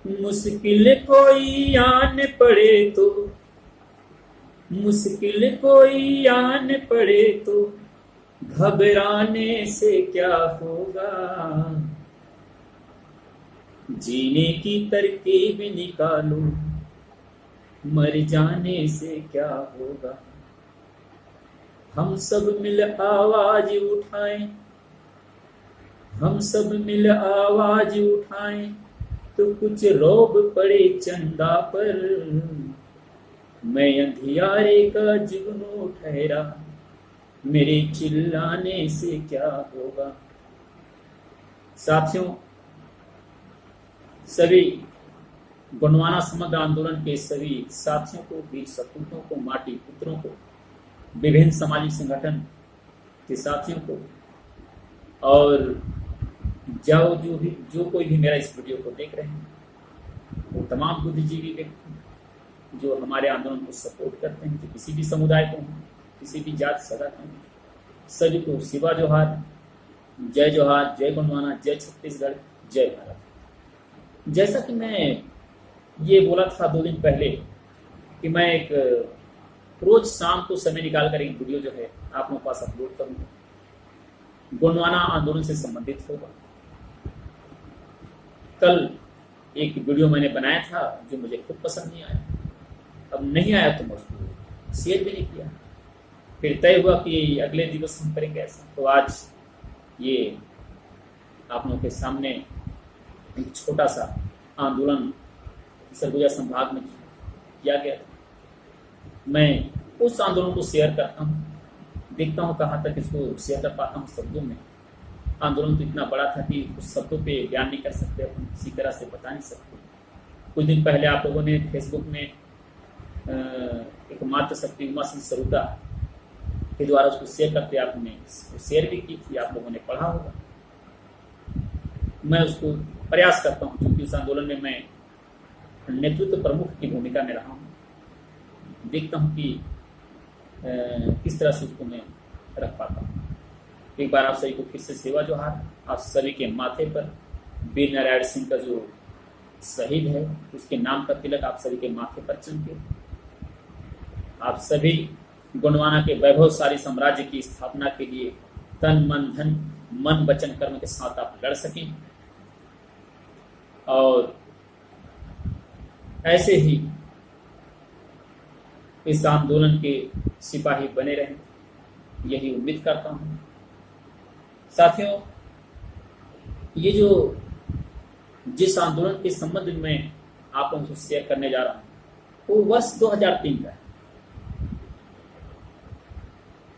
मुश्किल कोई आन पड़े तो, मुश्किल कोई आन पड़े तो घबराने से क्या होगा, जीने की तरकीब निकालो, मर जाने से क्या होगा। हम सब मिल आवाज उठाएं, हम सब मिल आवाज उठाएं, तो कुछ रौब पड़े चंदा पर, मैं अंधियारे का जुगनू ठहरा, मेरे चिल्लाने से क्या होगा। साथियों, सभी गोंडवाना समग्र आंदोलन के सभी साथियों को, वीर सपूतों को, माटी पुत्रों को, विभिन्न सामाजिक संगठन के साथियों को, और जो कोई भी मेरा इस वीडियो को देख रहे हैं, वो तमाम बुद्धिजीवी व्यक्ति जो हमारे आंदोलन को सपोर्ट करते हैं, जो किसी भी समुदाय को हों, किसी भी जात सदा को हों, सभी को शिवा जोहार, जय जोहार, जय गोंडवाना, जय छत्तीसगढ़, जय भारत। जैसा कि मैं ये बोला था 2 दिन पहले कि मैं एक रोज शाम को समय निकाल कर एक वीडियो जो है आप लोगों के पास अपलोड करूंगा, गोंडवाना आंदोलन से संबंधित होगा। कल एक वीडियो मैंने बनाया था जो मुझे खुद पसंद नहीं आया, अब नहीं आया तो मैं उसको शेयर भी नहीं किया। फिर तय हुआ कि अगले दिवस हम करेंगे ऐसा, तो आज ये आप लोगों के सामने एक छोटा सा आंदोलन सरगुजा संभाग में किया गया था। मैं उस आंदोलन को शेयर करता हूँ, देखता हूँ कहाँ तक इसको शेयर कर पाता हूँ शब्दों में। आंदोलन तो इतना बड़ा था कि उस शब्दों पे बयान नहीं कर सकते, अपन किसी तरह से बता नहीं सकते। कुछ दिन पहले आप लोगों ने फेसबुक में एक मातृशक्ति उमा सिंह सरूता के द्वारा उसको शेयर करते आपने शेयर भी की थी, आप लोगों ने पढ़ा होगा। मैं उसको प्रयास करता हूँ, क्योंकि उस आंदोलन में मैं नेतृत्व प्रमुख की भूमिका में रहा हूँ। देखता हूँ कि किस तरह से उसको मैं रख पाता हूँ। एक बार आप सभी को फिर से सेवा जोहार। आप सभी के माथे पर वीर नारायण सिंह का जो शहीद है उसके नाम का तिलक आप सभी के माथे पर चमके। आप सभी गोंडवाना के वैभवशाली साम्राज्य की स्थापना के लिए तन मन धन मन वचन कर्म के साथ आप लड़ सकें, और ऐसे ही इस आंदोलन के सिपाही बने रहें, यही उम्मीद करता हूं। साथियों, ये जो जिस आंदोलन के संबंध में आप लोगों को शेयर करने जा रहा हूं वो वर्ष 2003 का है।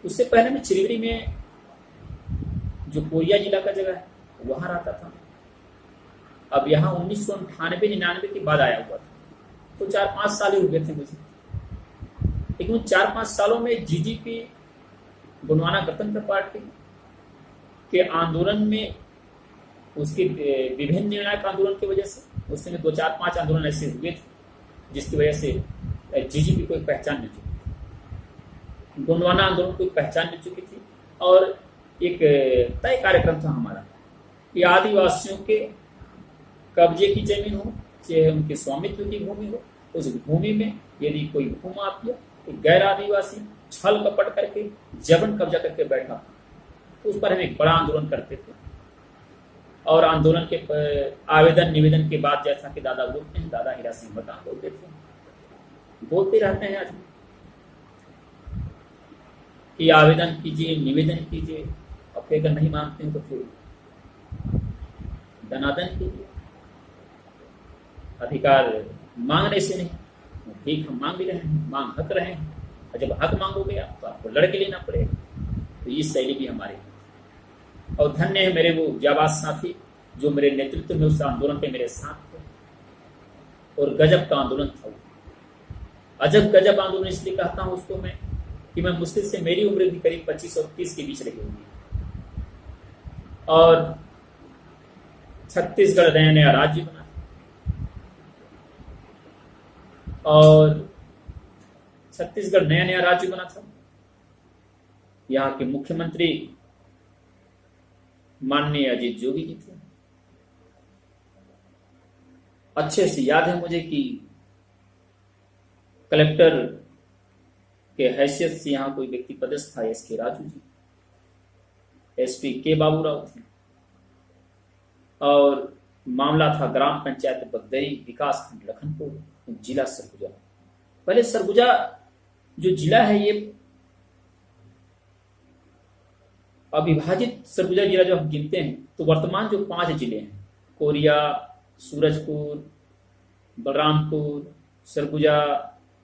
उससे पहले मैं चिरवरी में जो कोरिया जिला का जगह है वहां रहता था। अब यहाँ 1998-99 के बाद आया हुआ था, तो 4-5 साल ही हो गए थे मुझे। लेकिन 4-5 सालों में जीजीपी गोंडवाना गणतंत्र पार्टी के आंदोलन में उसके विभिन्न निर्णायक आंदोलन की वजह से उस समय 2-4-5 आंदोलन ऐसे हुए थे जिसकी वजह से जीजीपी को एक पहचान मिल चुकी थी, गोंडवाना आंदोलन को एक पहचान मिल चुकी थी। और एक तय कार्यक्रम था हमारा कि आदिवासियों के कब्जे की जमीन हो, चाहे उनके स्वामित्व की भूमि हो, उस भूमि में यदि कोई भूमाफिया गैर आदिवासी छल कपट करके जबरन कब्जा करके बैठा तो उस पर हम एक बड़ा आंदोलन करते थे। और आंदोलन के आवेदन निवेदन के बाद, जैसा कि दादा बोलते हैं, दादा हीरा सिंह बता बोलते थे, बोलते रहते हैं आज कि आवेदन कीजिए, निवेदन कीजिए, और फिर अगर नहीं मानते हैं तो फिर दनादन कीजिए। अधिकार मांगने से नहीं, ठीक हम मांग भी रहे हैं, मांग हक रहे हैं, और जब हक मांगोगे आप तो आपको लड़के लेना पड़ेगा। तो ये शैली भी हमारी है। और धन्य है मेरे वो जाबाज साथी जो मेरे नेतृत्व में उस आंदोलन पे मेरे साथ थे, और गजब का आंदोलन था वो। अजब गजब आंदोलन इसलिए कहता हूं उसको मैं कि मैं मुश्किल से मेरी उम्र भी करीब 25 और 30 के बीच रही होगी, और छत्तीसगढ़ नया नया राज्य बना, और छत्तीसगढ़ नया नया राज्य बना था। यहाँ के मुख्यमंत्री माननीय अजीत जोगी जी थे। अच्छे से याद है मुझे कि कलेक्टर के हैसियत से यहाँ कोई व्यक्ति पदस्थ था, एस के राजू जी, एसपी के बाबूराव थे, और मामला था ग्राम पंचायत बगदरी, विकास खंड लखनपुर, जिला सरगुजा। पहले सरगुजा जो जिला है ये अविभाजित सरगुजा जिला जो हम गिनते हैं तो वर्तमान जो 5 जिले हैं, कोरिया, सूरजपुर, बलरामपुर, सरगुजा,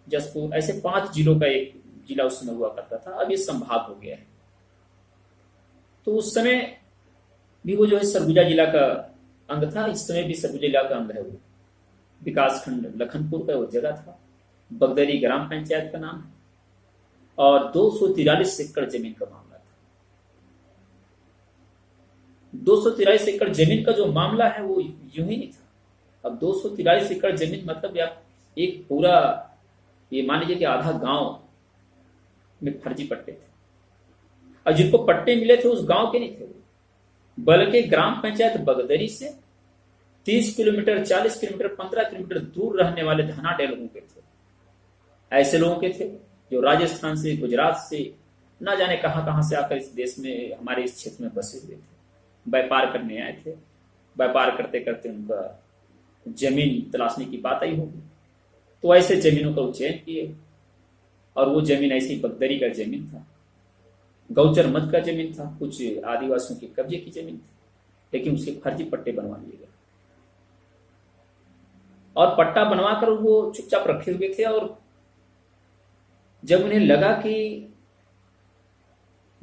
जसपुर, ऐसे 5 जिलों का एक जिला उस समय हुआ करता था। अब ये संभाग हो गया है। तो उस समय भी वो जो है सरगुजा जिला का अंग था, इस समय भी सरगुजा जिला का अंग है। वो विकास खंड लखनपुर का वो जगह था, बगदरी ग्राम पंचायत का नाम है, और 243 एकड़ जमीन का मामला था। 243 एकड़ जमीन का जो मामला है वो यूं ही नहीं था। अब 243 एकड़ जमीन मतलब आप एक पूरा, ये मान लीजिए कि आधा गांव में फर्जी पट्टे थे, और जिनको पट्टे मिले थे उस गांव के नहीं थे, बल्कि ग्राम पंचायत बगदरी से 30 किलोमीटर, 40 किलोमीटर, 15 किलोमीटर दूर रहने वाले धनाढ्य लोगों के थे। ऐसे लोगों के थे जो राजस्थान से, गुजरात से, ना जाने कहां कहां से आकर इस देश में, हमारे इस क्षेत्र में बसे हुए थे, व्यापार करने आए थे। व्यापार करते करते उनका जमीन तलाशने की बात आई होगी, तो ऐसे जमीनों का चयन किए, और वो जमीन ऐसी बगदरी का जमीन था, गौचर मत का जमीन था, कुछ आदिवासियों के कब्जे की जमीन थी, लेकिन उसके फर्जी पट्टे बनवा लिए गए, और पट्टा बनवाकर वो चुपचाप रखे हुए थे। और जब उन्हें लगा कि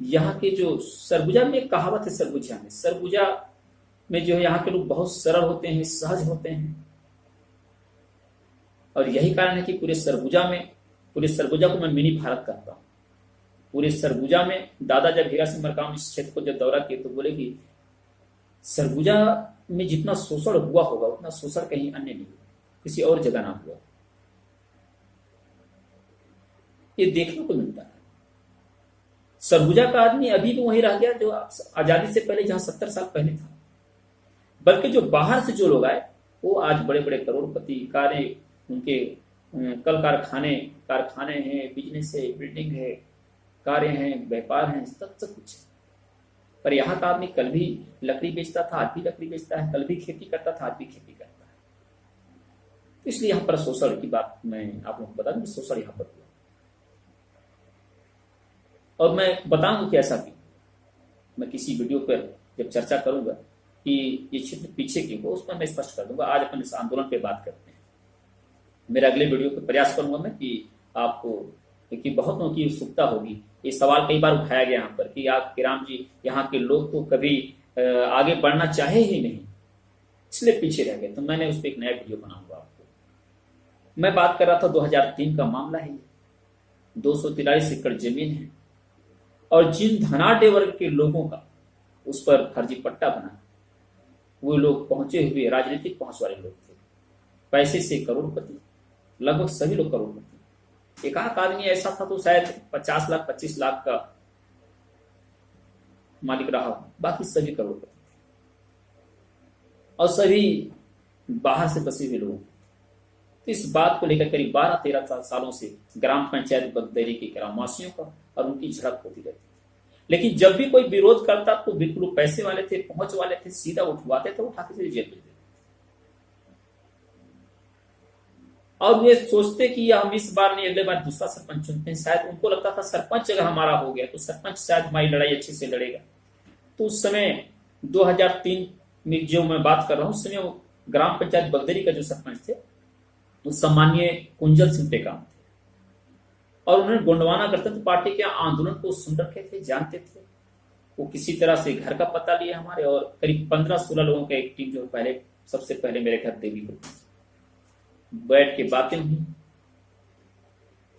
यहाँ के जो सरगुजा में एक कहावत है, सरगुजा में जो है यहाँ के लोग बहुत सरल होते हैं, सहज होते हैं, और यही कारण है कि पूरे सरगुजा को मैं मिनी भारत कहता हूँ। पूरे सरगुजा में दादा जब हीरा सिंह मरकाम इस क्षेत्र को जब दौरा किए तो बोले कि सरगुजा में जितना शोषण हुआ होगा उतना शोषण कहीं अन्य नहीं हुआ, किसी और जगह ना हुआ। ये देखने को मिलता है। सरगुजा का आदमी अभी भी वही रह गया जो आजादी से पहले, जहां 70 साल पहले था, बल्कि जो बाहर से जो लोग आए वो आज बड़े बड़े करोड़पति, कारें, उनके कल कारखाने हैं, बिजनेस है, बिल्डिंग है, कारें हैं, व्यापार हैं, सब कुछ है। पर यहाँ का आदमी कल भी लकड़ी बेचता था, आज भी लकड़ी बेचता है, कल भी खेती करता था, आज भी खेती करता है। तो इसलिए यहाँ पर शोषण की बात मैं आप लोगों को बता दूं, शोषण यहाँ पर हुआ। और मैं बताऊंगा कि ऐसा क्यों, मैं किसी वीडियो पर जब चर्चा करूंगा कि ये क्षेत्र पीछे क्यों हो, उस पर मैं स्पष्ट कर दूंगा। आज अपन इस आंदोलन पे बात करते हैं। मेरे अगले वीडियो पे प्रयास करूंगा मैं कि आपको, क्योंकि बहुत लोगों की उत्सुकता होगी, ये सवाल कई बार उठाया गया यहाँ पर कि आप राम जी, यहाँ के लोग तो कभी आगे बढ़ना चाहे ही नहीं, इसलिए पीछे रह गए। तो मैंने उस पर एक नया वीडियो बनाऊंगा आपको। मैं बात कर रहा था 2003 का मामला है, 243 एकड़ जमीन है, और जिन धनाढ्य वर्ग के लोगों का उस पर फर्जी पट्टा बना, वो लोग पहुंचे हुए राजनीतिक पहुंच वाले लोग थे, पैसे से करोड़पति, लगभग सभी लोग करोड़पति। एक आदमी ऐसा था तो शायद 50 लाख 25 लाख का मालिक रहा, बाकी सभी करोड़पति थे, और सभी बाहर से बसे हुए लोग। तो इस बात को लेकर करीब 12-13 सालों से ग्राम पंचायत बगदरी के ग्रामवासियों का और उनकी झड़प होती रहती थी। लेकिन जब भी कोई विरोध करता तो बिल्कुल पैसे वाले थे, पहुंच वाले थे, सीधा उठवाते थे, उठा के जेल भेज देते। और वे सोचते कि हम इस बार नहीं, अगले बार दूसरा सरपंच चुनते हैं। शायद उनको लगता था सरपंच अगर हमारा हो गया तो सरपंच शायद हमारी लड़ाई अच्छे से लड़ेगा। तो उस समय 2003 में जो मैं बात कर रहा हूं, उस समय ग्राम पंचायत बगदरी का जो सरपंच थे वो सम्मानीय कुंजल सिंह टेकाम थे, और उन्होंने गोंडवाना गणतंत्र पार्टी के आंदोलन को सुन रखे थे, जानते थे। वो किसी तरह से घर का पता लिया हमारे, और करीब 15-16 लोगों का एक टीम जो सबसे पहले मेरे घर देवी को बैठ के बातें हुई।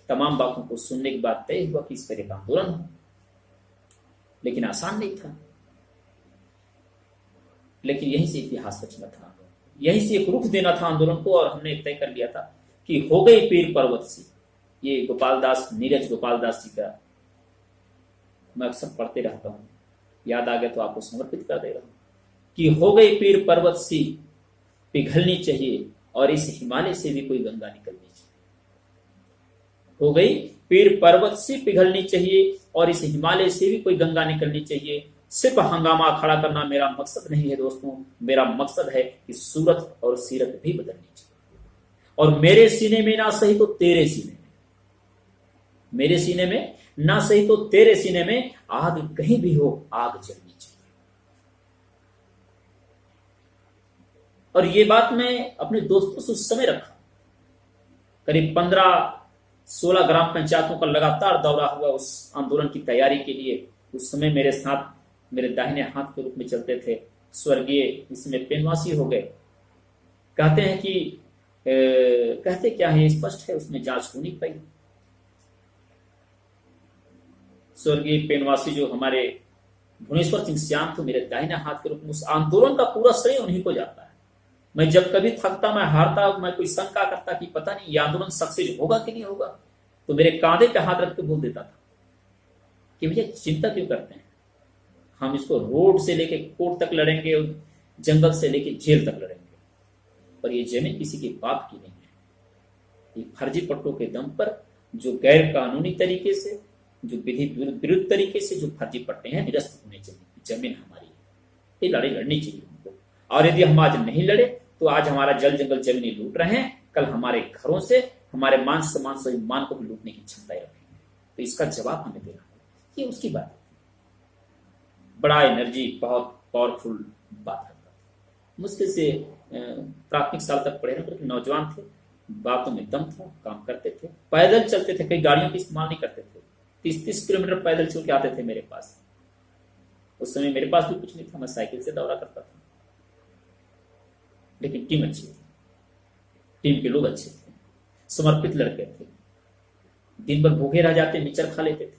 तमाम बातों को सुनने के बाद तय हुआ कि इस पर एक आंदोलन हो, लेकिन आसान नहीं था। लेकिन यहीं से इतिहास रचना था, यहीं से एक रुख देना था आंदोलन को, और हमने तय कर लिया था कि हो गई पीर पर्वत सी। ये नीरज गोपाल दास जी का मैं अक्सर पढ़ते रहता हूँ, याद आ गया तो आपको समर्पित कर दे रहा हूँ कि हो गई पीर पर्वत सी, पिघलनी चाहिए और इस हिमालय से भी कोई गंगा निकलनी चाहिए। हो गई, पीर पर्वत से पिघलनी चाहिए और इस हिमालय से भी कोई गंगा निकलनी चाहिए। सिर्फ हंगामा खड़ा करना मेरा मकसद नहीं है दोस्तों, मेरा मकसद है कि सूरत और सीरत भी बदलनी चाहिए। और मेरे सीने में ना सही तो तेरे सीने में, मेरे सीने में ना सही तो तेरे सीने में आग कहीं भी हो, आग जलनी चाहिए। और ये बात मैं अपने दोस्तों से उस समय रखा। करीब 15-16 ग्राम पंचायतों का लगातार दौरा हुआ उस आंदोलन की तैयारी के लिए। उस समय मेरे साथ मेरे दाहिने हाथ के रूप में चलते थे स्वर्गीय इसमें पेनवासी हो गए। कहते हैं कि कहते क्या है, स्पष्ट है, उसमें जांच हो नहीं पाई। स्वर्गीय पेनवासी जो हमारे भुवनेश्वर सिंह श्याम थे मेरे दाहिने हाथ के रूप में, उस आंदोलन का पूरा श्रेय उन्हीं को जाता है। मैं जब कभी थकता, मैं हारता, मैं कोई शंका करता कि पता नहीं ये आंदोलन सक्सेस होगा कि नहीं होगा, तो मेरे कांधे पे हाथ रख के बोल देता था कि भैया चिंता क्यों करते हैं, हम इसको रोड से लेके कोर्ट तक लड़ेंगे और जंगल से लेके जेल तक लड़ेंगे, पर ये जमीन किसी के बाप की नहीं है। ये फर्जी पट्टों के दम पर जो गैर कानूनी तरीके से, जो विधि विरुद्ध तरीके से जो फर्जी पट्टे हैं निरस्त होने चाहिए, जमीन हमारी है, ये लड़ाई लड़नी चाहिए हमको। और यदि हम आज नहीं लड़े तो आज हमारा जल जंगल जमीनी लूट रहे हैं, कल हमारे घरों से हमारे मान सम्मान स्वाभिमान को भी लूटने की क्षमता रखेंगे। तो इसका जवाब हमें देना है। ये उसकी बात है, बड़ा एनर्जी, बहुत पावरफुल बात करता था। मुश्किल से प्राथमिक साल तक पढ़े ना, नौजवान थे, बातों में दम था, काम करते थे, पैदल चलते थे, कई गाड़ियों का इस्तेमाल नहीं करते थे। 30-30 किलोमीटर पैदल चल के आते थे मेरे पास। उस समय मेरे पास भी कुछ नहीं था, मैं साइकिल से दौड़ा करता था। लेकिन टीम अच्छी थी, टीम के लोग अच्छे थे, समर्पित लड़के थे। दिन भर भूखे रह जाते, मिचर खा लेते थे,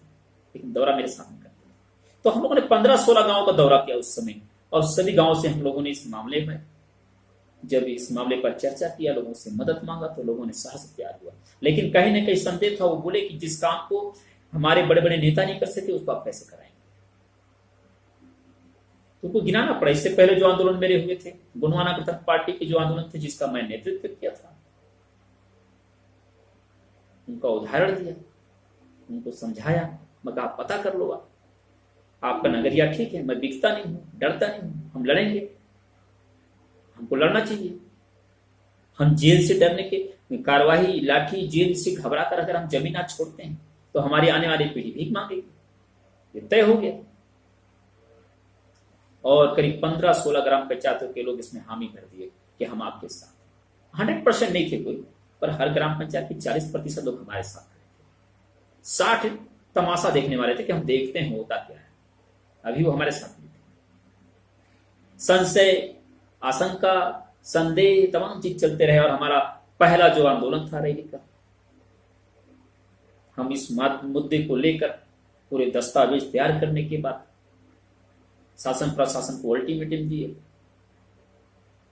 लेकिन दौरा मेरे सामने करते थे। तो हम लोगों ने 15-16 गांवों का दौरा किया उस समय, और सभी गांवों से हम लोगों ने इस मामले में, जब इस मामले पर चर्चा किया, लोगों से मदद मांगा, तो लोगों ने साहस प्यार हुआ। लेकिन कहीं ना कहीं संदेह था। वो बोले कि जिस काम को हमारे बड़े बड़े नेता नहीं कर सके, उसको आप कैसे कराएंगे। तो को गिनाना पड़ा। इससे पहले जो आंदोलन मेरे हुए थे, गोंडवाना पृथक पार्टी के जो आंदोलन थे, जिसका मैं नेतृत्व किया था, उनका उदाहरण दिया, उनको समझाया, मैं कहा पता कर लो, आपका नजरिया ठीक है, मैं बिकता नहीं हूं, डरता नहीं हूं, हम लड़ेंगे, हमको लड़ना चाहिए। हम जेल से डरने के, कार्रवाई, लाठी, जेल से घबरा कर अगर हम जमीन आज छोड़ते हैं तो हमारी आने वाली पीढ़ी भीख मांगेगी, ये तय हो गया। और करीब 15-16 ग्राम पंचायतों के लोग इसमें हामी भर दिए कि हम आपके साथ। 100% नहीं थे कोई, पर हर ग्राम पंचायत के 40% लोग हमारे साथ थे। 60 तमाशा देखने वाले थे कि हम देखते हैं होता क्या है। अभी वो हमारे साथ नहीं थे। संशय, आशंका, संदेह, तमाम चीज चलते रहे। और हमारा पहला जो आंदोलन था रैली का, हम इस मुद्दे को लेकर पूरे दस्तावेज तैयार करने के बाद शासन प्रशासन को अल्टीमेटम दिए।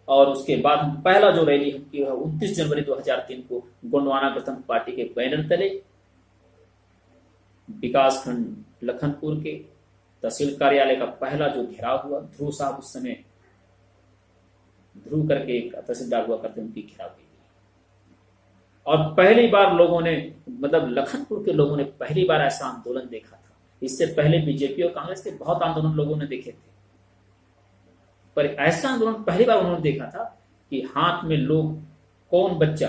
और उसके बाद हम पहला जो रैली हम की 29 जनवरी 2003 को गोंडवाना गणतंत्र पार्टी के बैनर तले विकास खंड लखनपुर के तहसील कार्यालय का पहला जो घेराव हुआ, ध्रुव साहब उस समय, ध्रुव करके एक तहसीलदार हुआ करते, उनकी घेराव की। और पहली बार लोगों ने, मतलब लखनपुर के लोगों ने पहली बार ऐसा आंदोलन देखा था। इससे पहले बीजेपी और कांग्रेस के बहुत आंदोलन लोगों ने देखे थे, पर ऐसा आंदोलन पहली बार उन्होंने देखा था कि हाथ में लोग, कौन बच्चा,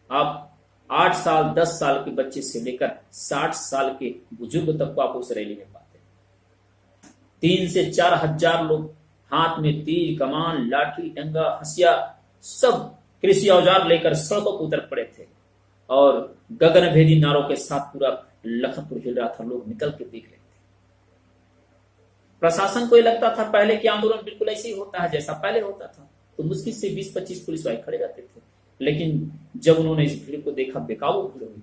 आप 8 साल 10 साल के बच्चे से लेकर 60 साल के बुजुर्ग तक को आप उस रैली में पाते। 3 से 4 हजार लोग हाथ में तीर, कमान, लाठी, डंगा, हसिया, सब कृषि औजार लेकर सड़कों पर उतर पड़े थे। और गगनभेदी नारों के साथ पूरा लखनपुर हिल रहा था, लोग निकल के देख रहे थे। प्रशासन को ये लगता था पहले कि आंदोलन बिल्कुल ऐसे ही होता है जैसा पहले होता था, तो मुश्किल से 20-25 पुलिस वाले खड़े रहते थे। लेकिन जब उन्होंने इस भीड़ को देखा, बेकाबू भीड़ हुई,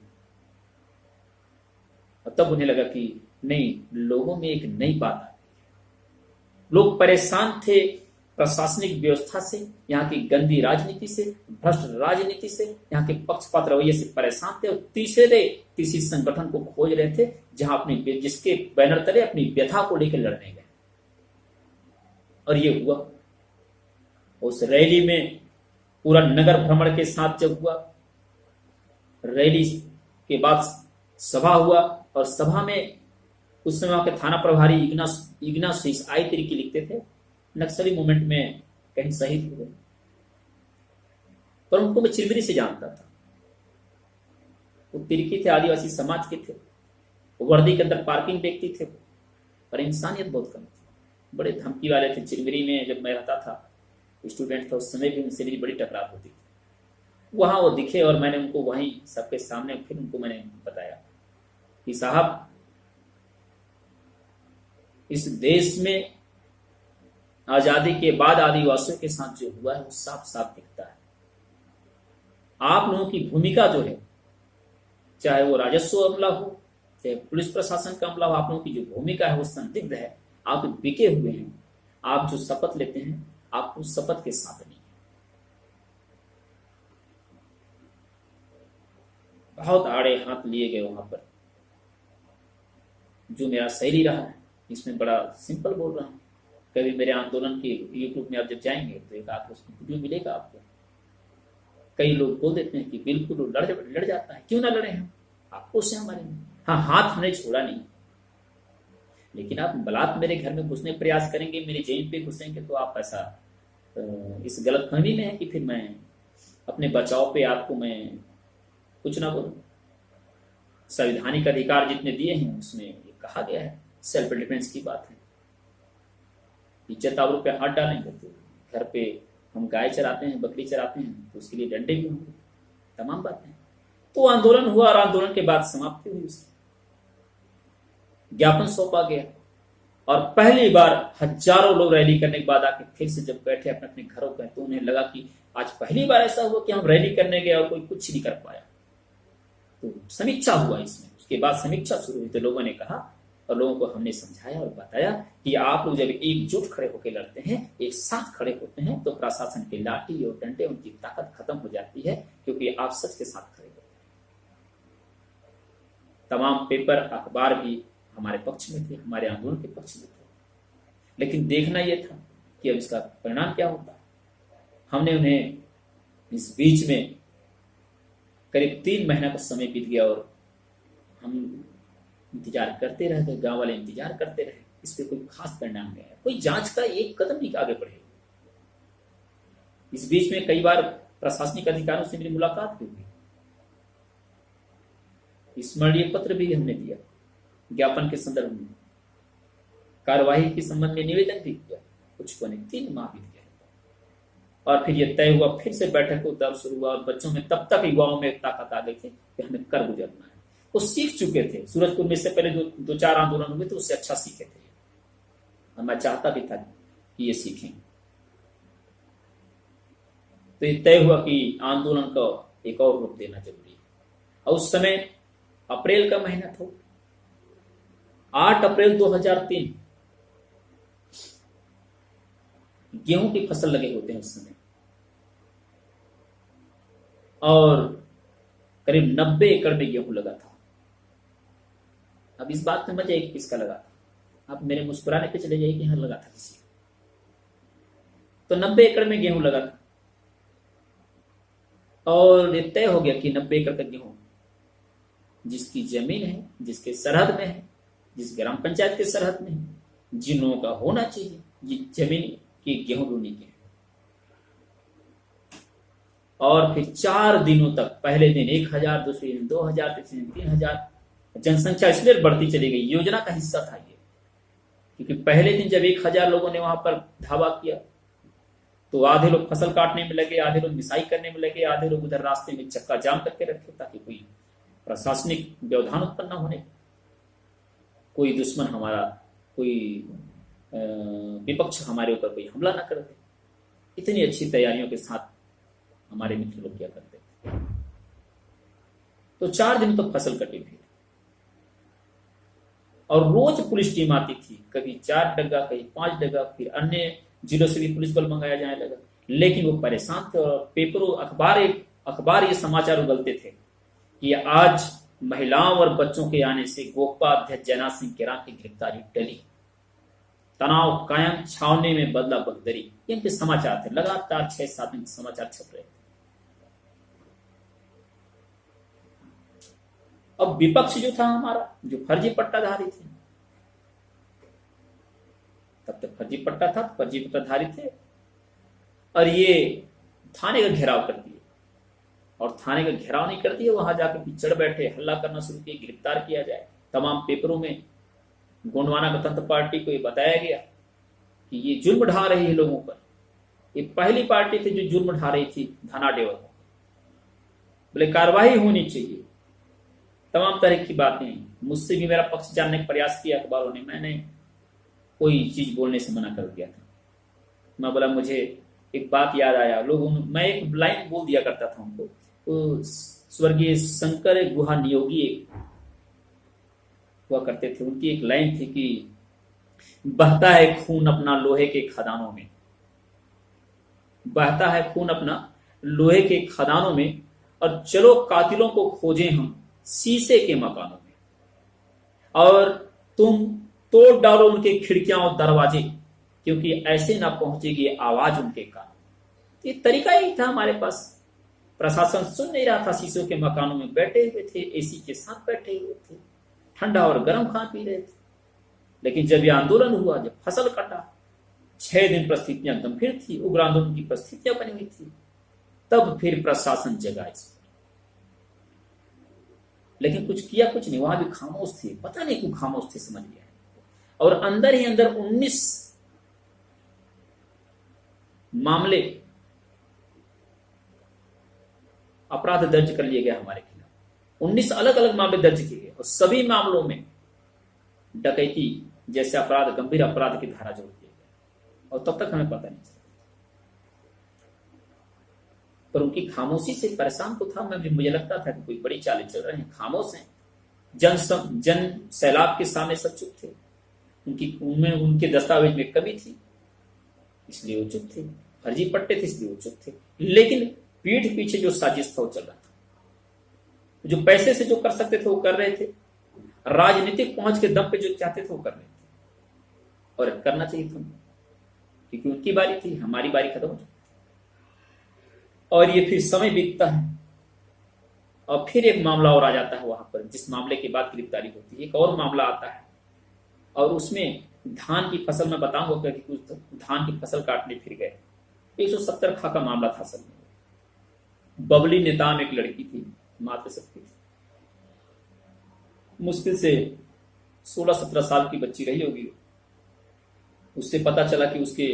तब उन्हें लगा कि नहीं, लोगों में एक नई बात आ गई। लोग परेशान थे प्रशासनिक व्यवस्था से, यहाँ की गंदी राजनीति से, भ्रष्ट राजनीति से, यहाँ के पक्षपात रवैये से परेशान थे। और तीसरे संगठन को खोज रहे थे जहां अपनी, जिसके बैनर तले अपनी व्यथा को लेकर लड़ने गए। और ये हुआ। उस रैली में पूरा नगर भ्रमण के साथ जब हुआ, रैली के बाद सभा हुआ, और सभा में उस समय वहां के थाना प्रभारी इग्नास आई तरीके लिखते थे, नक्सली मूवमेंट में कहीं शहीद हुए, पर उनको मैं चिरमिरी से जानता था। वो तिरकी थे, आदिवासी समाज के थे, वर्दी के अंदर पार्किंग व्यक्ति थे, पर इंसानियत बहुत कम थी, बड़े धमकी वाले थे। चिरमिरी में जब मैं रहता था, स्टूडेंट था, उस समय भी उनसे मेरी बड़ी टकराव होती थी। वहां वो दिखे और मैंने उनको वहीं सबके सामने फिर उनको मैंने बताया कि साहब, इस देश में आजादी के बाद आदिवासियों के साथ जो हुआ है वो साफ साफ दिखता है। आप लोगों की भूमिका जो है, चाहे वो राजस्व अमला हो, चाहे पुलिस प्रशासन का अमला हो, आप लोगों की जो भूमिका है वो संदिग्ध है। आप बिके हुए हैं। आप जो शपथ लेते हैं, आप उस शपथ के साथ नहीं है। बहुत आड़े हाथ लिए गए वहां पर। जो मेरा शैली रहा है, इसमें बड़ा सिंपल बोल रहा हूं। कभी मेरे आंदोलन के यूट्यूब में आप जब जाएंगे तो एक आपको उसमें वीडियो मिलेगा आपको। कई लोग बोल देते हैं कि बिल्कुल लड़ जाता है, क्यों ना लड़े हम, आपको से हमारे में। हाँ, हाथ हमने छोड़ा नहीं, लेकिन आप बलात् मेरे घर में घुसने प्रयास करेंगे, मेरी जेब पे घुसेंगे, तो आप ऐसा इस गलतफहमी में है कि फिर मैं अपने बचाव पे आपको मैं कुछ ना बोलूं। संवैधानिक अधिकार जितने दिए हैं उसमें ये कहा गया है, सेल्फ डिफेंस की बात है। इज्जत आबरू पे हाथ डालेंगे तो घर पे हम गाय चराते हैं, बकरी चराते हैं, तो उसके लिए डंडे भी होंगे, तमाम बातें। तो आंदोलन हुआ और आंदोलन के बाद समाप्ति हुई, उसकी ज्ञापन सौंपा गया। और पहली बार हजारों लोग रैली करने के बाद आके फिर से जब बैठे अपने अपने घरों पे, तो उन्हें लगा कि आज पहली बार ऐसा हुआ कि हम रैली करने गए और कोई कुछ नहीं कर पाया। तो समीक्षा हुआ इसमें, उसके बाद समीक्षा शुरू हुई, तो लोगों ने कहा और लोगों को हमने समझाया और बताया कि आप लोग जब एकजुट खड़े होकर लड़ते हैं, एक साथ खड़े होते हैं, तो प्रशासन की लाठी और डंडे उनकी ताकत खत्म हो जाती है, क्योंकि आप सच के साथ खड़े होते हैं। तमाम पेपर अखबार भी हमारे पक्ष में थे, हमारे आंदोलन के पक्ष में थे, लेकिन देखना यह था कि अब इसका परिणाम क्या होता है। हमने उन्हें इस बीच में करीब 3 महीना का समय बीत गया और हम इंतजार करते रह गए, गांव वाले इंतजार करते रहे। इस पे कोई खास परिणाम नहीं आया, कोई जांच का एक कदम नहीं आगे बढ़े। इस बीच में कई बार प्रशासनिक अधिकारियों से मेरी मुलाकात भी हुई, स्मरणीय पत्र भी हमने दिया, ज्ञापन के संदर्भ में कार्यवाही के संबंध में निवेदन भी किया। कुछ को नहीं, 3 माह बीत गए और फिर यह तय हुआ, फिर से बैठक को दर्ज शुरू हुआ। और बच्चों में तब तक युवाओं में एक ताकत आ गई थी कि हमें कर गुजरना है। वो सीख चुके थे, सूरजपुर में इससे पहले जो 2-4 आंदोलन हुए थे उससे अच्छा सीखे थे, और मैं चाहता भी था कि ये सीखें। तो ये तय हुआ कि आंदोलन को एक और रूप देना जरूरी है। और उस समय अप्रैल का महीना था, 8 अप्रैल 2003। गेहूं की फसल लगे होते हैं उस समय, और करीब 90 एकड़ में गेहूं लगा था। अब इस बात में मजा एक किसका लगा था, आप मेरे मुस्कुराने पे चले जाइए कि हाँ लगा था किसी का। तो 90 एकड़ में गेहूं लगा था, और ये तय हो गया कि 90 एकड़ का गेहूं जिसकी जमीन है, जिसके सरहद में है, जिस ग्राम पंचायत के सरहद में है, जिन लोगों का होना चाहिए, ये जमीन की गेहूं ढूंढने के। और फिर 4 दिनों तक, पहले दिन 1000, दूसरे दिन 2000, तीसरे दिन 3000, जनसंख्या इसलिए बढ़ती चली गई। योजना का हिस्सा था ये, क्योंकि पहले दिन जब 1000 लोगों ने वहां पर धावा किया, तो आधे लोग फसल काटने में लगे, आधे लोग मिसाई करने में लगे, आधे लोग उधर रास्ते में चक्का जाम करके रखे, ताकि कोई प्रशासनिक व्यवधान उत्पन्न न होने, कोई दुश्मन हमारा, कोई विपक्ष हमारे ऊपर कोई हमला ना कर दे। इतनी अच्छी तैयारियों के साथ हमारे मित्र लोग क्या करते थे। तो 4 दिन तक फसल कटी थी, और रोज पुलिस टीम आती थी, कभी 4 डग्गा, कभी 5 डग्गा, फिर अन्य जिलों से भी पुलिस बल मंगाया जाने लगा। लेकिन वो परेशान थे, और पेपरों, अखबार ये समाचार उगलते थे कि आज महिलाओं और बच्चों के आने से गोपा अध्यक्ष जयनाथ सिंह केराम की गिरफ्तारी टली, तनाव कायम, छावनी में बदला बगदरी। इनके समाचार थे, लगातार 6-7 दिन समाचार छप रहे थे। अब विपक्ष जो था हमारा, जो फर्जी पट्टाधारी थे, तब तक फर्जी पट्टा था, फर्जी पट्टाधारी थे, और ये थाने का घेराव कर दिए, और थाने का घेराव नहीं कर दिया, वहां जाकर पिछड़ बैठे, हल्ला करना शुरू किए, गिरफ्तार किया जाए। तमाम पेपरों में गोंडवाना गणतंत्र पार्टी को ये बताया गया कि ये जुल्म ढा रही है लोगों पर। ये पहली पार्टी थी जो जुल्म ढा रही थी धनाढ्यों पर, बोले कार्रवाई होनी चाहिए। तमाम तरह की बातें, मुझसे भी मेरा पक्ष जानने का प्रयास किया अखबारों ने, मैंने कोई चीज बोलने से मना कर दिया था। मैं बोला मुझे एक बात याद आया, मैं एक लाइन बोल दिया करता था उनको, तो स्वर्गीय शंकर गुहा नियोगी हुआ करते थे, उनकी एक लाइन थी कि बहता है खून अपना लोहे के खदानों में, बहता है खून अपना लोहे के खदानों में, और चलो कातिलों को खोजें हम शीशे के मकानों में, और तुम तोड़ डालो उनके खिड़कियां और दरवाजे, क्योंकि ऐसे ना पहुंचेगी आवाज उनके कान। ये तरीका ही था हमारे पास। प्रशासन सुन नहीं रहा था, शीशों के मकानों में बैठे हुए थे, एसी के साथ बैठे हुए थे, ठंडा और गर्म खा पी रहे थे। लेकिन जब यह आंदोलन हुआ, जब फसल कटा, 6 दिन परिस्थितियां गंभीर थी, उग्र आंदोलन की परिस्थितियां बनी हुई थी, तब फिर प्रशासन जगा इस पर। लेकिन कुछ किया कुछ नहीं, वहां भी खामोश थे, पता नहीं क्यों खामोश थे, समझ गया। और अंदर ही अंदर 19 मामले अपराध दर्ज कर लिए गए हमारे खिलाफ। 19 अलग अलग मामले दर्ज किए गए, और सभी मामलों में डकैती जैसे अपराध, गंभीर अपराध की धारा जोड़ दिए गए, और तब तक हमें पता नहीं चला। पर उनकी खामोशी से परेशान तो था मैं भी, मुझे लगता था कि कोई बड़ी चालें चल रही हैं, खामोश हैं। जन सैलाब के सामने सब चुप थे, उनमें उनके दस्तावेज में कमी थी, इसलिए वो चुप थे, फर्जी पट्टे थे इसलिए वो चुप थे। लेकिन पीठ पीछे जो साजिश था वो चल रहा था, जो पैसे से जो कर सकते थे वो कर रहे थे, राजनीतिक पहुंच के दम पे जो चाहते थे वो कर रहे थे, और करना चाहिए था, क्योंकि उनकी बारी थी, हमारी बारी खत्म हो चुकी। और ये फिर समय बीतता है, और फिर एक मामला और आ जाता है वहां पर, जिस मामले के बाद गिरफ्तारी होती है, एक और मामला आता है, और उसमें धान की फसल, मैं बताऊंगा कि कुछ धान की फसल काटने फिर गए। 170 खा का मामला था। असल में बबली नेताम एक लड़की थी, मातृशक्ति थी, मुश्किल से 16-17 साल की बच्ची रही होगी। उससे पता चला कि उसके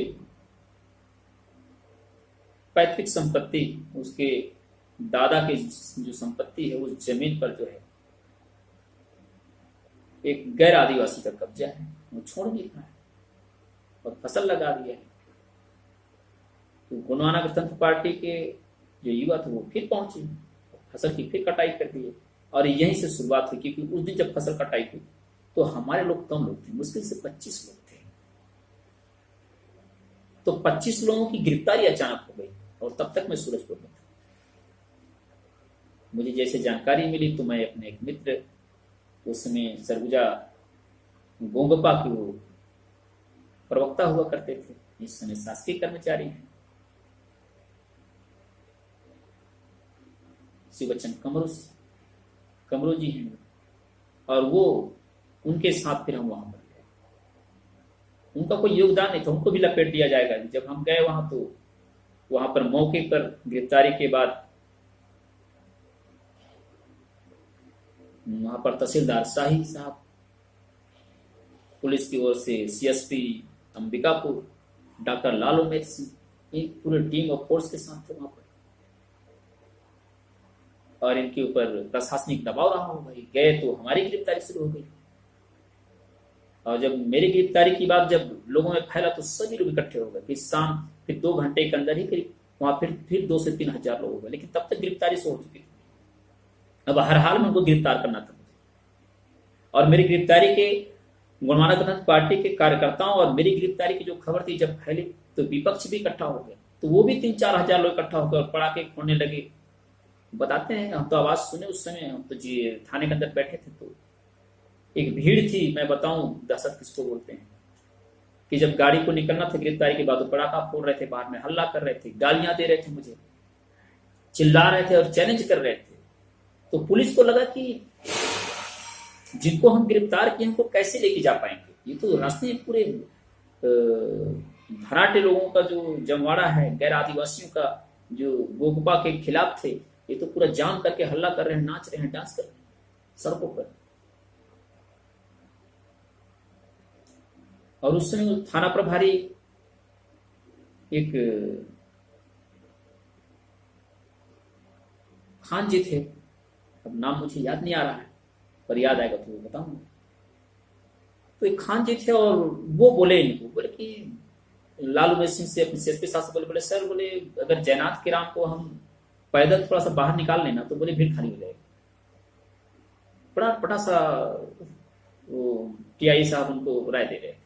पैतृक संपत्ति, उसके दादा की जो संपत्ति है, उस जमीन पर जो है एक गैर आदिवासी का कब्जा है, वो छोड़ नहीं पाए और फसल लगा दिया है। तो गोंडवाना गणतंत्र पार्टी के जो युवा थे वो फिर पहुंचे, फसल की फिर कटाई कर दी, और यहीं से शुरुआत हुई। क्योंकि उस दिन जब फसल कटाई हुई तो हमारे लोग कम लोग थे, मुश्किल से 25 लोग थे। तो 25 लोगों की गिरफ्तारी अचानक हो गई, और तब तक मैं सूरजपुर में था। मुझे जैसे जानकारी मिली तो मैं अपने एक मित्र, उस समय सरगुजा गोंगपा के वो प्रवक्ता हुआ करते थे, इस समय शासकीय कर्मचारी हैं, शिवचन कमरू जी हैं, और वो उनके साथ फिर हम वहां पर गए। उनका कोई योगदान नहीं था, उनको भी लपेट दिया जाएगा। जब हम गए वहां तो वहां पर मौके पर गिरफ्तारी के बाद वहां पर तहसीलदार शाही साहब, पुलिस की ओर से सीएसपी अंबिकापुर, डॉक्टर लाल उमेद सिंह, एक पूरे टीम और फोर्स के साथ थे वहां पर, और इनके ऊपर प्रशासनिक दबाव रहा हो भाई। गए तो हमारी गिरफ्तारी शुरू हो गई, और जब मेरी गिरफ्तारी की बात जब लोगों में फैला तो सभी लोग इकट्ठे हो गए। फिर शाम, फिर 2 घंटे के अंदर ही करीब वहां फिर 2 से 3 हजार लोग हो गए। लेकिन तब तक गिरफ्तारी से हो चुकी थी, अब हर हाल में उनको गिरफ्तार करना था मुझे। और मेरी गिरफ्तारी के गोंडवाना गणतंत्र पार्टी के कार्यकर्ताओं और मेरी गिरफ्तारी की जो खबर थी जब फैली तो विपक्ष भी इकट्ठा हो गया, तो वो भी 3-4 हजार लोग इकट्ठा हो गए और पड़ाके फोड़ने लगे। बताते हैं, हम तो आवाज सुने उस समय, हम तो जी थाने के अंदर बैठे थे, तो एक भीड़ थी। मैं बताऊं दहशत किसको बोलते हैं, कि जब गाड़ी को निकलना था गिरफ्तारी के बाद, तो पड़ाका फोड़ रहे थे, बाहर में हल्ला कर रहे थे, गालियां दे रहे थे, मुझे चिल्ला रहे थे और चैलेंज कर रहे थे। तो पुलिस को लगा कि जिनको हम गिरफ्तार किए उनको कैसे लेके जा पाएंगे? ये तो रास्ते में पूरे भराटे लोगों का जो जमवाड़ा है, गैर आदिवासियों का जो गोगपा के खिलाफ थे, ये तो पूरा जाम करके हल्ला कर रहे हैं, नाच रहे हैं, डांस कर रहे हैं सड़कों पर। और उस समय थाना प्रभारी एक खान जी थे, अब नाम मुझे याद नहीं आ रहा है, पर याद आएगा तो बताऊंगा। तो एक खान जी थे और वो बोले इनको, बोले कि लालू में सिंह से अपने सीएसपी साहब से बोले, बोले सर, बोले अगर जयनाथ के राम को हम पैदल थोड़ा सा बाहर निकाल लेना तो बोले भीड़ खाली हो जाएगी। बड़ा बड़ा सा वो टीआई साहब उनको राय दे रहे थे,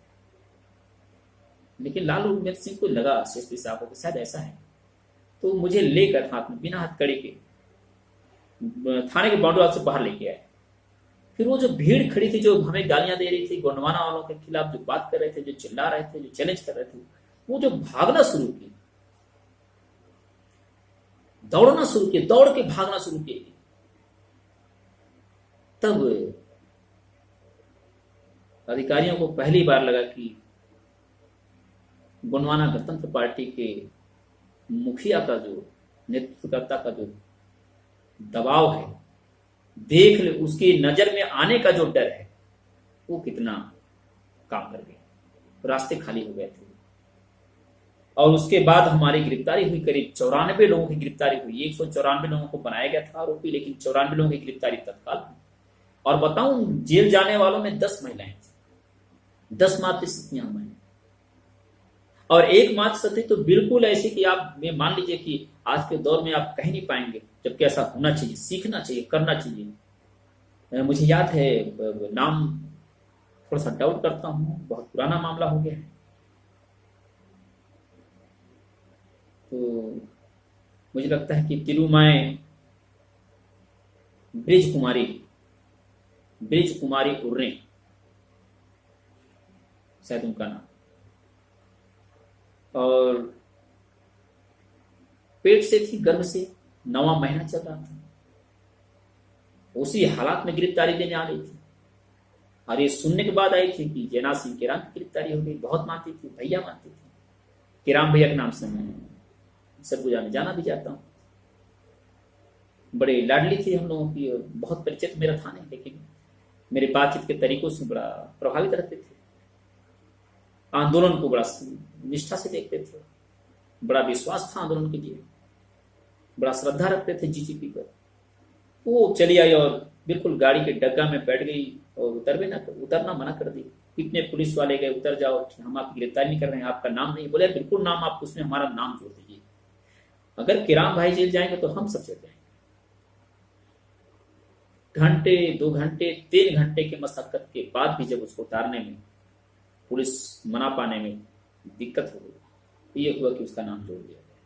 लेकिन लालू में सिंह को लगा सीएसपी साहब को शायद ऐसा है, तो मुझे लेकर हाथ में बिना हथकड़ी के थाने के बाउंड्री से बाहर लेके आए। फिर वो जो भीड़ खड़ी थी, जो हमें गालियां दे रही थी, गोंडवाना वालों के खिलाफ जो बात कर रहे थे, जो चिल्ला रहे थे, जो चैलेंज कर रहे थे, वो जो भागना शुरू की, दौड़ना शुरू किए, दौड़ के भागना शुरू किए, तब अधिकारियों को पहली बार लगा कि गोंडवाना गणतंत्र पार्टी के मुखिया का जो नेतृत्वकर्ता का जो दबाव है, देख ले, उसकी नजर में आने का जो डर है, वो कितना काम कर गया। रास्ते खाली हो गए थे। और उसके बाद हमारी गिरफ्तारी हुई, करीब 94 लोगों की गिरफ्तारी हुई। 194 लोगों को बनाया गया था आरोपी, लेकिन 94 लोगों की गिरफ्तारी तत्काल हुई। और बताऊं, जेल जाने वालों में 10 महिलाएं थी, 10 मात्र स्थितियां हमारी, और एक मात्र सत्य तो बिल्कुल ऐसी कि आप मान लीजिए कि आज के दौर में आप कह नहीं पाएंगे, जबकि ऐसा होना चाहिए, सीखना चाहिए, करना चाहिए। मुझे याद है, नाम थोड़ा सा डाउट करता हूं, बहुत पुराना मामला हो गया है, तो मुझे लगता है कि तिरुमाई ब्रिज कुमारी उर्रे, शायद उनका नाम, और पेट से थी, गर्भ से, 9वां महीना चल रहा था, उसी हालात में गिरफ्तारी देने आ गई थी। और ये सुनने के बाद आई थी कि जयनाथ सिंह केराम की गिरफ्तारी हो गई। बहुत मानती थी, भैया मानती थी, केराम भैया के नाम से मैं सबको जाना भी चाहता हूँ। बड़े लाडली थी हम लोगों की, और बहुत परिचित मेरा था नहीं, लेकिन मेरे बातचीत के तरीकों से बड़ा प्रभावित रहते थे। आंदोलन को बड़ा निष्ठा से देखते थे, बड़ा विश्वास था आंदोलन के लिए, बड़ा श्रद्धा रखते थे जीजीपी पर। वो चली आई और बिल्कुल गाड़ी के डग्गा में बैठ गई और उतरना मना कर दी। कितने पुलिस वाले गए, उतर जाओ, हम आपकी गिरफ्तारी नहीं कर रहे हैं, आपका नाम नहीं। बोले बिल्कुल नाम, आप उसमें हमारा नाम जोड़ दीजिए, अगर केराम भाई जेल जाएंगे तो हम सब चल जाएंगे। घंटे, 2 घंटे, 3 घंटे के मशक्कत के बाद भी जब उसको उतारने में पुलिस मना पाने में दिक्कत हो गई, तो ये हुआ कि उसका नाम जोड़ दिया गया।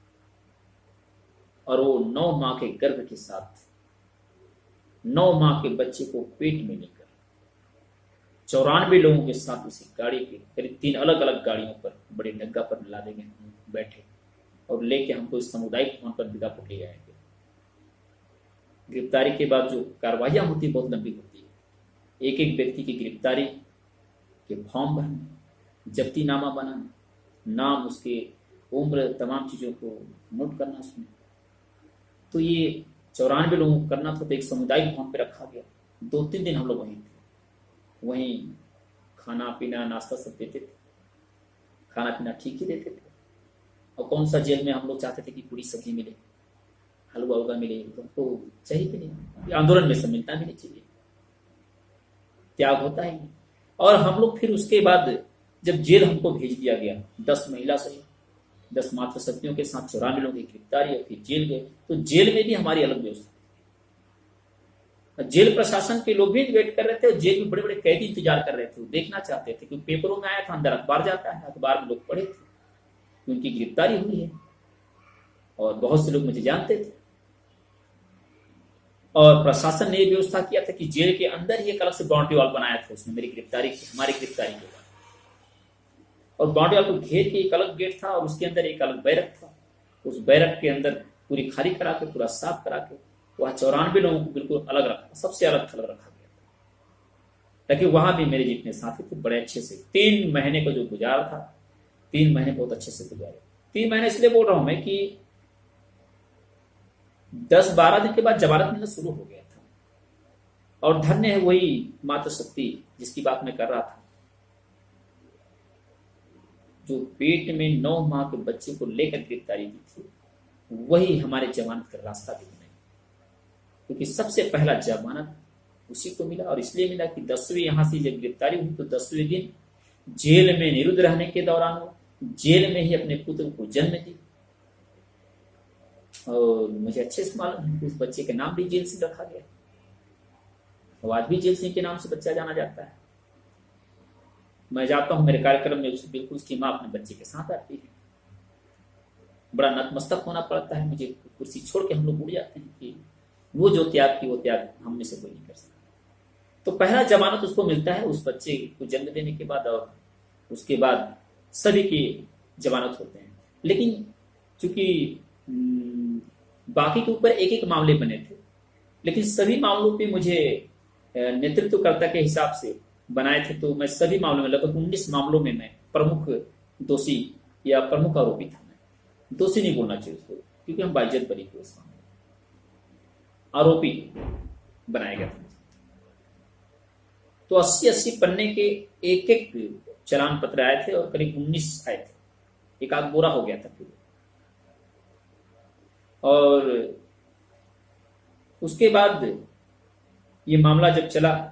और वो 9 माह के गर्भ के साथ, 9 माह के बच्चे को पेट में लेकर 94 लोगों के साथ उसी गाड़ी के करीब 3 अलग अलग गाड़ियों पर, बड़े डग्गा पर लादे गए, बैठे और लेके हमको इस सामुदायिक भवन पर बीकापुर ले आएंगे। गिरफ्तारी के बाद जो कार्रवाइयां होती है बहुत लंबी होती है। एक एक व्यक्ति की गिरफ्तारी के फॉर्म भरना, जब्तीनामा बनाना, नाम, उसके उम्र, तमाम चीजों को नोट करना उसमें। तो ये 94 लोगों को करना था, तो एक सामुदायिक भवन पे रखा गया। 2-3 दिन हम लोग वहीं थे, वहीं खाना पीना नाश्ता सब देते थे, खाना पीना ठीक ही देते थे। और कौन सा जेल में हम लोग चाहते थे कि पूरी सब्जी मिले, हलवा उलवा मिले, तो चाहिए भी नहीं। आंदोलन में सब मिलना भी नहीं चाहिए, त्याग होता है। और हम लोग फिर उसके बाद जब जेल हमको भेज दिया गया, 10 महिला सहित 10 मात्र सत्यों के साथ 94 लोगों की गिरफ्तारी, और फिर जेल गए, तो जेल में भी हमारी अलग व्यवस्था। जेल प्रशासन के लोग भी वेट कर रहे थे, जेल में बड़े बड़े कैदी इंतजार कर रहे थे, देखना चाहते थे, क्योंकि पेपरों में आया था, अंदर अखबार जाता है, अखबार में लोग पढ़े थे कि उनकी गिरफ्तारी हुई है, और बहुत से लोग मुझे जानते थे। और प्रशासन ने यह व्यवस्था किया था कि जेल के अंदर ही एक अलग से बाउंड्री वॉल बनाया था, उसमें हमारी गिरफ्तारी के बाद, और बाउंड्री वॉल को घेर के एक अलग गेट था, और उसके अंदर एक अलग बैरक था। उस बैरक के अंदर पूरी खाली करा के, पूरा साफ करा के, वह 94 लोगों को बिल्कुल अलग रखा, सबसे अलग थलग रखा गया था। ताकि वहां भी मेरे जितने साथी थे बड़े अच्छे से 3 महीने को जो गुजारा था, 3 महीने बहुत अच्छे से गुजारे। 3 महीने इसलिए बोल रहा हूं मैं कि 10-12 दिन के बाद जमानत मिलना शुरू हो गया था। और धन्य है वही माता शक्ति जिसकी बात मैं कर रहा था, जो पेट में 9 माह के बच्चे को लेकर गिरफ्तारी दी थी, वही हमारे जमानत का रास्ता भी बनाई। क्योंकि सबसे पहला जमानत उसी को मिला, और इसलिए मिला कि 10वीं यहां से जब गिरफ्तारी हुई तो 10वें दिन जेल में निरुद्ध रहने के दौरान वो जेल में ही अपने पुत्र को जन्म दी। और मुझे अच्छे से मालूम है कि उस बच्चे के नाम भी जेल सिंह रखा गया, तो आज भी जेल सिंह के नाम से बच्चा जाना जाता है। मैं जाता हूं मेरे कार्यक्रम में, उसे बिल्कुल उसकी माँ अपने बच्चे के साथ आती है। बड़ा नतमस्तक होना पड़ता है मुझे, कुर्सी छोड़ के हम लोग उड़ जाते हैं कि वो जो त्याग की वो त्याग हम में से कोई नहीं कर सकता। तो पहला जमानत उसको मिलता है उस बच्चे को जन्म देने के बाद, और उसके बाद सभी की जमानत होते हैं। लेकिन चूंकि बाकी के ऊपर एक एक मामले बने थे, लेकिन सभी मामलों पे मुझे नेतृत्वकर्ता के हिसाब से बनाए थे, तो मैं सभी मामलों में लगभग 19 मामलों में मैं प्रमुख दोषी या प्रमुख आरोपी था। मैं दोषी नहीं बोलना चाहिए उसको, क्योंकि हम बाइज्जत बरी थे उस मामले में, आरोपी बनाया गया था। तो 80-80 पन्ने के एक एक चलान पत्र आए थे और करीब 19 आए थे, एक आध बोरा हो गया था फिर। और उसके बाद ये मामला जब चला,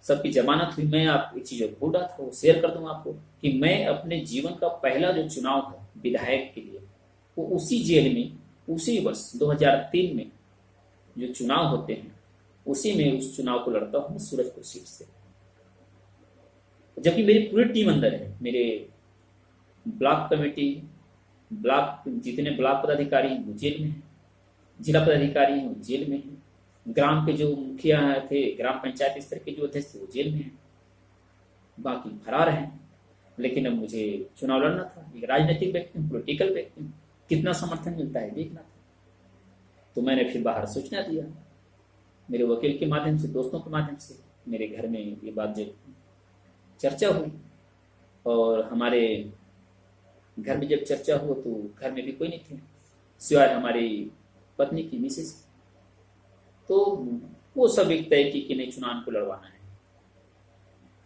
सबकी जमानत हुई। मैं आप एक चीज भूल रहा था, वो शेयर कर दूं आपको कि मैं अपने जीवन का पहला जो चुनाव था विधायक के लिए, वो उसी जेल में, उसी वर्ष 2003 में जो चुनाव होते हैं उसी में उस चुनाव को लड़ता हूं सूरजपुर सीट से। जबकि मेरी पूरी टीम अंदर है, मेरे ब्लॉक कमेटी, ब्लॉक जितने ब्लॉक पदाधिकारी हैं वो जेल में हैं, जिला पदाधिकारी हैं वो जेल में हैं, ग्राम के जो मुखिया थे, ग्राम पंचायत स्तर के जो अध्यक्ष थे वो जेल में हैं, बाकी फरार हैं। लेकिन अब मुझे चुनाव लड़ना था, एक राजनीतिक व्यक्ति हूँ, पॉलिटिकल व्यक्ति हूँ, कितना समर्थन मिलता है देखना था। तो मैंने फिर बाहर सूचना दिया, मेरे वकील के माध्यम से, दोस्तों के माध्यम से। मेरे घर में ये बात जब चर्चा हुई, और हमारे घर में जब चर्चा हुआ तो घर में भी कोई नहीं थे सिवाय हमारी पत्नी की, मिसेस। तो वो सब एक तय की कि नहीं, चुनाव को लड़वाना है।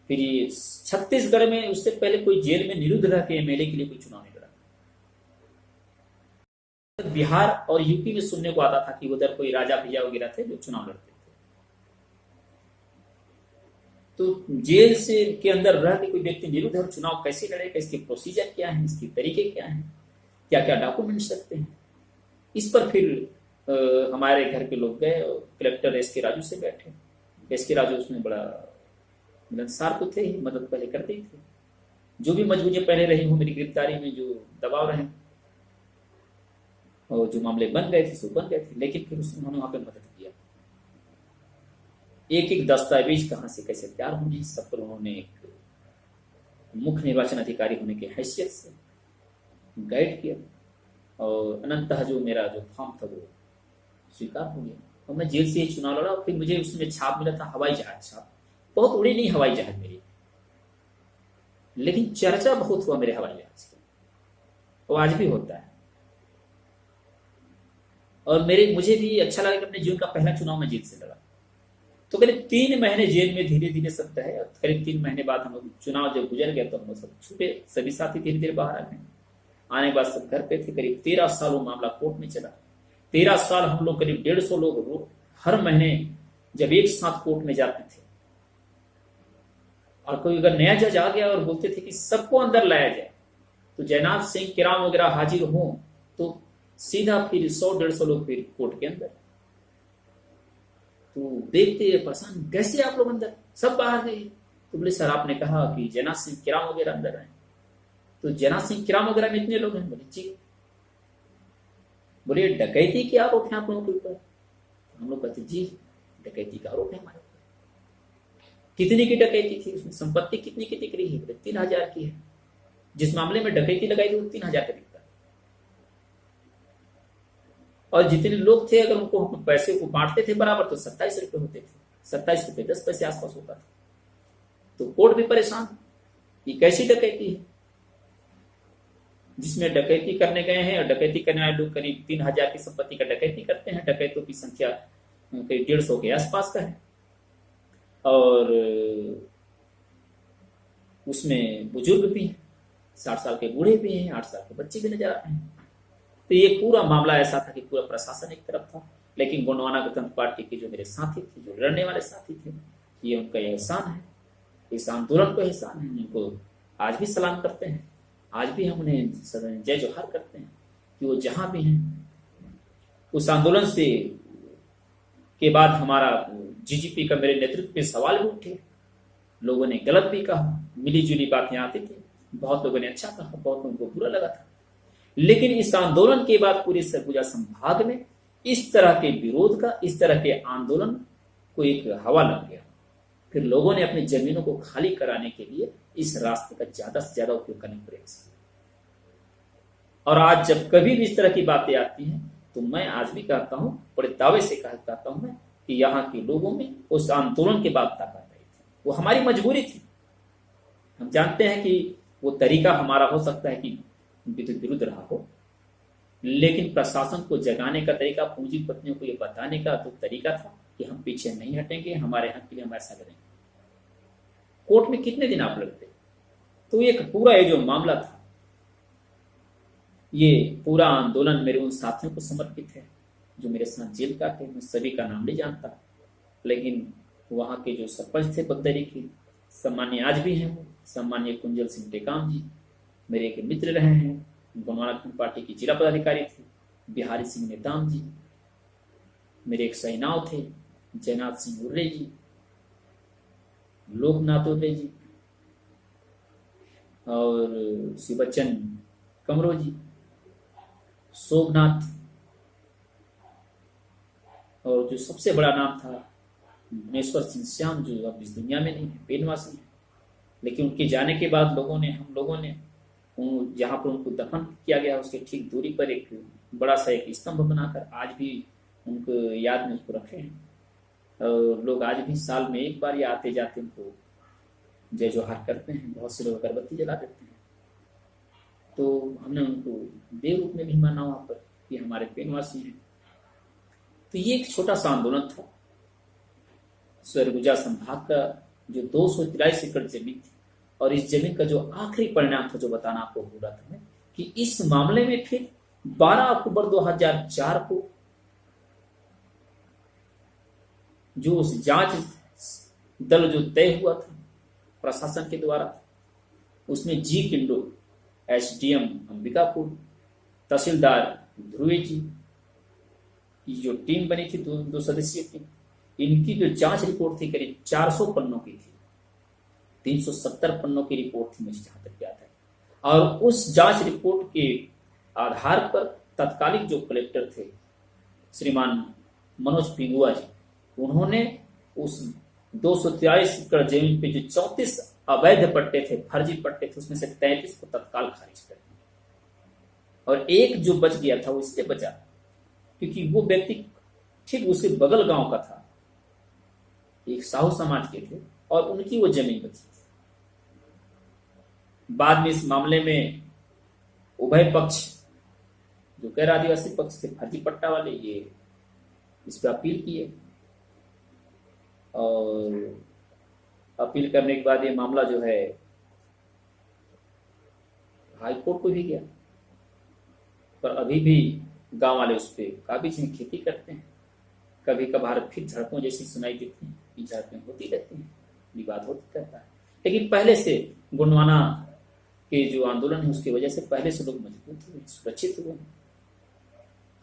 फिर ये छत्तीसगढ़ में उससे पहले कोई जेल में निरुद्ध रह के एमएलए के लिए कोई चुनाव नहीं लड़ा। बिहार और यूपी में सुनने को आता था कि उधर कोई राजा भैया वगैरह थे जो चुनाव लड़ते थे। तो जेल से के अंदर रह के कोई व्यक्ति निरुद्ध और चुनाव कैसे लड़ेगा, इसके प्रोसीजर क्या है, इसके तरीके क्या है, क्या क्या डॉक्यूमेंट्स लगते हैं, इस पर फिर हमारे घर के लोग गए और कलेक्टर एस.के. राजू से बैठे। एस.के. राजू उसमें बड़ा मिलनसार तो थे ही, मदद पहले करते ही थे। जो भी मजबूरियां पहले रही हूँ मेरी गिरफ्तारी में, जो दबाव रहे और जो मामले बन गए थे सो बन गए थे, लेकिन फिर उन्होंने वहां पर मदद किया। एक एक दस्तावेज कहाँ से कैसे तैयार होने, सब पर उन्होंने एक मुख्य निर्वाचन अधिकारी होने की हैसियत से गाइड किया। और अनंतः जो मेरा जो फॉर्म था वो स्वीकार हो गया, और मैं जेल से ही चुनाव लड़ा। और फिर मुझे उसमें छाप मिला था हवाई जहाज छाप। बहुत उड़ी नहीं हवाई जहाज मेरी, लेकिन चर्चा बहुत हुआ मेरे हवाई जहाज का, वो आज भी होता है। और मुझे भी अच्छा लगा कि अपने जीवन का पहला चुनाव में जेल से लड़ा। तो करीब 3 महीने जेल में धीरे धीरे सब है, और करीब 3 महीने बाद हम लोग चुनाव जब गुजर गया तो हम लोग सब छुपे, सभी साथी धीरे धीरे बाहर आ गए। आने के बाद सब घर पे थे। करीब 13 साल वो मामला कोर्ट में चला। 13 साल हम लोग करीब 150 लोग हर महीने जब एक साथ कोर्ट में जाते थे, और कोई अगर नया जज आ गया और बोलते थे कि सबको अंदर लाया जाए, तो जयनाथ सिंह केराम वगैरह हाजिर हो तो सीधा फिर 100-150 लोग फिर कोर्ट के अंदर। तो देखते परेशान, कैसे आप लोग अंदर, सब बाहर गए। तो बोले सर आपने कहा कि जयनाथ सिंह केराम वगैरह अंदर आए, तो जयनाथ सिंह केराम वगैरह में इतने लोग हैं। बोले जी। बोले डकैती के आरोप है आप लोगों के ऊपर? हम लोग कहते जी डकैती का आरोप है हमारे ऊपर। कितने की डकैती थी, उसमें संपत्ति कितनी की दिख रही है? 3000 की है। जिस मामले में डकैती लगाई थी वो 3000 का दिखता है। और जितने लोग थे अगर उनको हम पैसे को बांटते थे बराबर तो 27 रुपए होते थे। 27 रुपये 10 पैसे आसपास होता था। तो कोर्ट भी परेशान, ये कैसी डकैती है, जिसमें डकैती करने गए हैं और डकैती करने वाले लोग करीब 3000 की संपत्ति का डकैती करते हैं। डकैतों की संख्या करीब 150 के आसपास का है और उसमें बुजुर्ग भी हैं, 60 साल के बूढ़े भी हैं, 8 साल के बच्चे भी नजर आ रहे हैं। तो ये पूरा मामला ऐसा था कि पूरा प्रशासन एक तरफ था, लेकिन गोंडवाना गणतंत्र पार्टी के जो मेरे साथी थे, जो लड़ने वाले साथी थे, ये उनका एहसान है, इस आंदोलन को एहसान है, उनको आज भी सलाम करते हैं, आज भी हम उन्हें जय जोहार करते हैं कि वो जहां भी हैं। उस आंदोलन से के बाद हमारा जीजीपी का मेरे नेतृत्व पे सवाल भी उठे, लोगों ने गलत भी कहा, मिली जुली बातें आती थी, बहुत लोगों ने अच्छा कहा, बहुत लोगों को बुरा लगा था। लेकिन इस आंदोलन के बाद पूरे सरगुजा संभाग में इस तरह के विरोध का, इस तरह के आंदोलन को एक हवा लग गया। फिर लोगों ने अपनी जमीनों को खाली कराने के लिए इस रास्ते का ज्यादा से ज्यादा उपयोग करने का प्रयास किया। और आज जब कभी भी इस तरह की बातें आती हैं तो मैं आज भी कहता हूं, बड़े दावे से कहता हूं मैं कि यहाँ के लोगों में उस आंदोलन के बाद ताकत आई थी, वो हमारी मजबूरी थी। हम जानते हैं कि वो तरीका हमारा हो सकता है कि विद्युत विरुद्ध रहा हो, लेकिन प्रशासन को जगाने का तरीका, पूंजीपतियों को ये बताने का तो तरीका था कि हम पीछे नहीं हटेंगे, हमारे हक के लिए हम ऐसा करेंगे। कोर्ट में कितने दिन आप लड़ते? तो एक पूरा ये जो मामला था, ये पूरा आंदोलन मेरे उन साथियों को समर्पित है जो मेरे साथ जेल का थे। मैं सभी का नाम नहीं जानता, लेकिन वहां के जो सरपंच थे बगदरी के, सम्मान्य आज भी हैं, सम्मान्य कुंजल सिंह टेकाम जी मेरे एक मित्र रहे हैं, गोंडवाना पार्टी की जिला पदाधिकारी थे, बिहारी सिंह नेताम जी मेरे एक सहनाव थे, जयनाथ सिंह उर्रे जी, लोकनाथ उर्रे जी और शिवचन कमरो जी, सोमनाथ, और जो सबसे बड़ा नाम था भुवनेश्वर सिंह श्याम, जो अब इस दुनिया में नहीं है, पेनवासी है। लेकिन उनके जाने के बाद हम लोगों ने जहां पर उनको दफन किया गया उसके ठीक दूरी पर एक बड़ा सा एक स्तंभ बनाकर आज भी उनको याद में उसको रखे हैं। और लोग आज भी साल में एक बार या आते जाते उनको जय जोहार करते हैं, बहुत से लोग अगरबत्ती जला देते हैं। तो हमने उनको देव रूप में भी माना वहां पर कि हमारे पेनवासी हैं। तो ये एक छोटा सा आंदोलन था सरगुजा संभाग का, जो 243 एकड़ जमीन थी। और इस जमीन का जो आखिरी परिणाम था, जो बताना आपको भूला था मैं, कि इस मामले में फिर 12 अक्टूबर 2004 को जो उस जांच दल जो तय हुआ था प्रशासन के द्वारा, उसमें जी किंडो, एसडीएम अंबिकापुर, तहसीलदार ध्रुवे जी की जो टीम बनी थी, दो सदस्यीय टीम, इनकी जो जांच रिपोर्ट थी करीब 400 पन्नों की थी, 370 पन्नों की रिपोर्ट थी मुझे जहां तक याद है। और उस जांच रिपोर्ट के आधार पर तत्कालिक जो कलेक्टर थे श्रीमान मनोज पिंगुआ जी, उन्होंने उस 243 एकड़ जमीन पे जो 34 अवैध पट्टे थे, फर्जी पट्टे थे, उसमें से 33 को तत्काल खारिज कर दिया। और एक जो बच गया था वो इसलिए बचा क्योंकि वो व्यक्ति ठीक उसके बगल गांव का था, एक साहू समाज के थे और उनकी वो जमीन बची थी। बाद में इस मामले में उभय पक्ष, जो गैर आदिवासी पक्ष थे, फर्जी पट्टा वाले, ये इस पर अपील किए और अपील करने के बाद ये मामला जो है हाई कोर्ट को भी गया। पर अभी भी गांव वाले उस पर काबिज में खेती करते हैं। कभी कभार फिर झड़पों जैसी सुनाई देती हैं, झड़पें होती रहती हैं, विवाद होती रहता है। लेकिन पहले से गोंडवाना के जो आंदोलन है उसकी वजह से पहले से लोग मजबूत हुए, सुरक्षित हुए।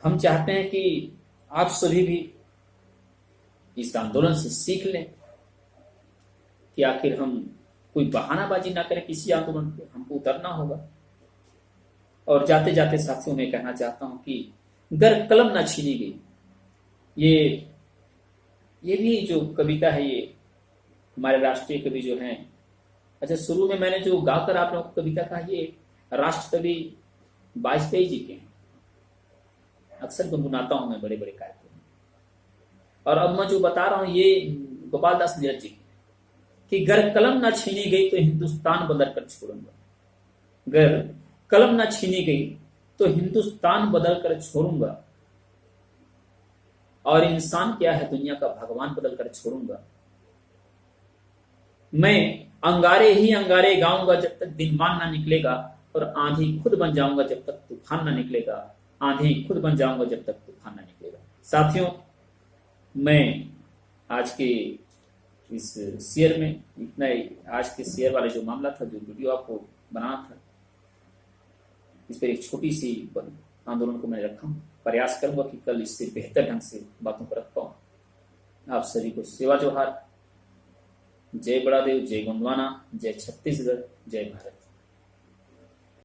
हम चाहते हैं कि आप सभी भी इस आंदोलन से सीख लें कि आखिर हम कोई बहानाबाजी ना करें किसी आंदोलन पे, हमको उतरना होगा। और जाते जाते साथियों में कहना चाहता हूं कि गर कलम ना छीनी गई, ये भी जो कविता है, ये हमारे राष्ट्रीय कवि जो हैं, अच्छा शुरू में मैंने जो गाकर आप लोगों को कविता कहा, ये राष्ट्र कवि वाजपेयी जी के हैं। अक्सर गुनगुनाता हूं मैं बड़े बड़े कार्यक्रम में। और अब मैं जो बता रहा हूं ये गोपाल दास नीरज जी कि गर कलम ना छीनी गई तो हिंदुस्तान बदल कर छोड़ूंगा, गर कलम ना छीनी गई तो हिंदुस्तान बदल कर छोड़ूंगा, और इंसान क्या है दुनिया का भगवान बदल कर छोड़ूंगा। मैं अंगारे ही अंगारे गाऊंगा जब तक दिनमान ना निकलेगा, और आंधी खुद बन जाऊंगा जब तक तूफान ना निकलेगा, आंधी खुद बन जाऊंगा जब तक तूफान ना निकलेगा। साथियों, मैं आज के इस शेयर में इतना ही। आज के शेयर वाले जो मामला था, जो वीडियो आपको बनाना था, इस पर एक छोटी सी आंदोलन को मैं रखा हूँ। प्रयास करूंगा कि कल इससे बेहतर ढंग से बातों को रख पाऊं। आप सभी को सेवा जोहार। जय बड़ादेव, जय गोंडवाना, जय छत्तीसगढ़, जय भारत।